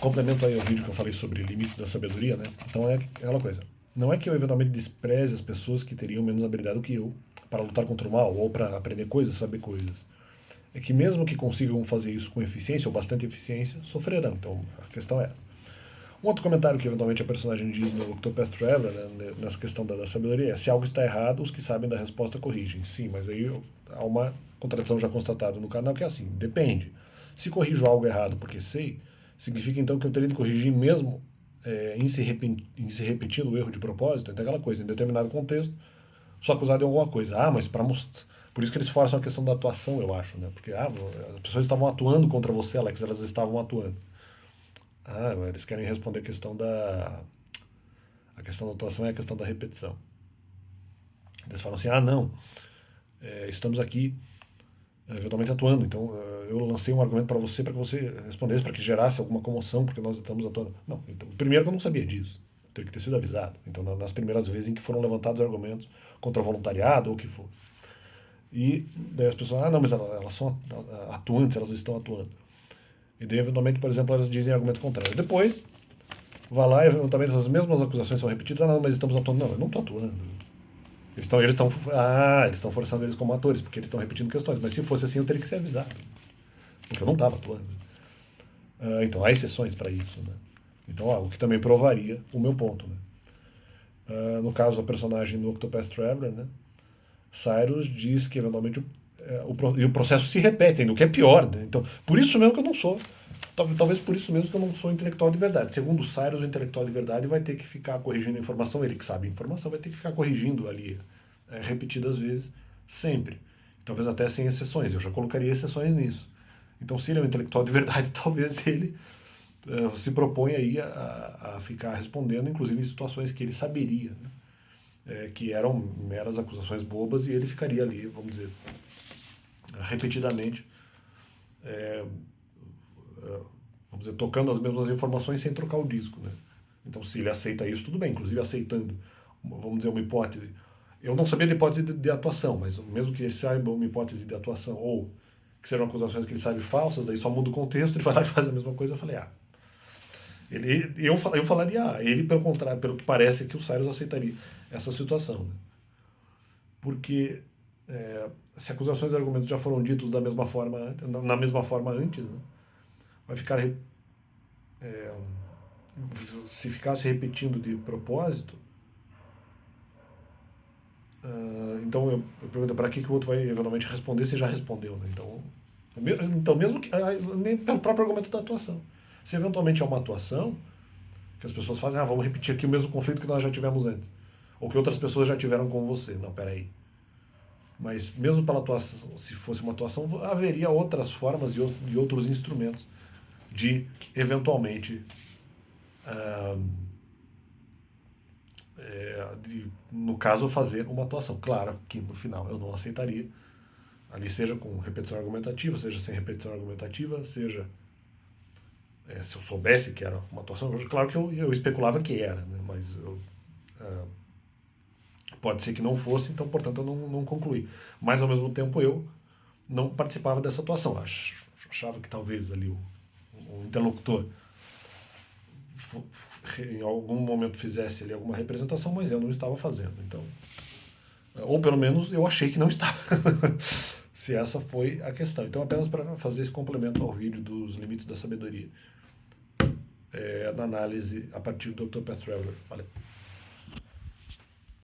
complemento aí ao vídeo que eu falei sobre limites da sabedoria, né? Então é aquela coisa. Não é que eu eventualmente despreze as pessoas que teriam menos habilidade do que eu para lutar contra o mal ou para aprender coisas, saber coisas. É que mesmo que consigam fazer isso com eficiência ou bastante eficiência, sofrerão. Então a questão é essa. Um outro comentário que eventualmente a personagem diz no Octopath Traveler, né, nessa questão da sabedoria, é: se algo está errado, os que sabem da resposta corrigem. Sim, mas aí há uma contradição já constatada no canal que é assim: depende. Se corrijo algo errado porque sei, significa então que eu teria de corrigir mesmo em se repetindo o erro de propósito? Então, aquela coisa, em determinado contexto, sou acusado de alguma coisa. Ah, mas para mostrar. Por isso que eles forçam a questão da atuação, eu acho, né? Porque as pessoas estavam atuando contra você, Alex, elas estavam atuando. Ah, eles querem responder a questão da. A questão da atuação é a questão da repetição. Eles falam assim: ah, não, estamos aqui eventualmente atuando, então eu lancei um argumento para que você respondesse, para que gerasse alguma comoção, porque nós estamos atuando. Não, então, primeiro que eu não sabia disso, teria que ter sido avisado. Então, nas primeiras vezes em que foram levantados argumentos contra o voluntariado ou o que for. E daí as pessoas, ah, não, mas elas são atuantes, elas estão atuando. E daí, eventualmente, por exemplo, elas dizem argumento contrário. Depois, vai lá e eventualmente as mesmas acusações são repetidas. Ah, não, mas estamos atuando. Não, eu não estou atuando. Eles estão forçando eles como atores, porque eles estão repetindo questões. Mas se fosse assim, eu teria que ser avisado. Porque eu não estava atuando. Então, há exceções para isso, né? Então, algo que também provaria o meu ponto, né? No caso, a personagem do Octopath Traveler, né? Cyrus diz que eventualmente e o processo se repete, o que é pior, né? Então, por isso mesmo que eu não sou. Talvez por isso mesmo que eu não sou intelectual de verdade. Segundo o Cyrus, o intelectual de verdade vai ter que ficar corrigindo a informação, ele que sabe a informação vai ter que ficar corrigindo ali repetidas vezes, sempre. Talvez até sem exceções. Eu já colocaria exceções nisso. Então, se ele é um intelectual de verdade, talvez ele se propõe aí a ficar respondendo, inclusive em situações que ele saberia, né? Que eram meras acusações bobas, e ele ficaria ali, vamos dizer, repetidamente, vamos dizer, tocando as mesmas informações sem trocar o disco, né? Então, se ele aceita isso, tudo bem. Inclusive, aceitando, vamos dizer, uma hipótese. Eu não sabia da hipótese de atuação, mas mesmo que ele saiba uma hipótese de atuação, ou que sejam acusações que ele sabe falsas, daí só muda o contexto, ele vai lá e faz a mesma coisa. Eu falei, eu falaria, ele, pelo contrário, pelo que parece, que o Cyrus aceitaria essa situação, né? Porque se acusações e argumentos já foram ditos da mesma forma, na mesma forma antes, né? Vai ficar se ficasse repetindo de propósito, então eu pergunto para que o outro vai eventualmente responder se já respondeu, né? Então mesmo que nem pelo próprio argumento da atuação, se eventualmente é uma atuação que as pessoas fazem, vamos repetir aqui o mesmo conflito que nós já tivemos antes, ou que outras pessoas já tiveram com você. Não, peraí. Mas mesmo pela atuação, se fosse uma atuação, haveria outras formas e outros instrumentos de eventualmente no caso, fazer uma atuação. Claro que no final eu não aceitaria, ali seja com repetição argumentativa, seja sem repetição argumentativa, seja se eu soubesse que era uma atuação. Claro que eu especulava que era, né? Mas pode ser que não fosse, então portanto eu não concluí. Mas ao mesmo tempo eu não participava dessa atuação. Achava que talvez ali o interlocutor em algum momento fizesse ali alguma representação, mas eu não estava fazendo. Então, ou pelo menos eu achei que não estava. Se essa foi a questão. Então, apenas para fazer esse complemento ao vídeo dos limites da sabedoria, na análise a partir do Octopath Traveler. Valeu.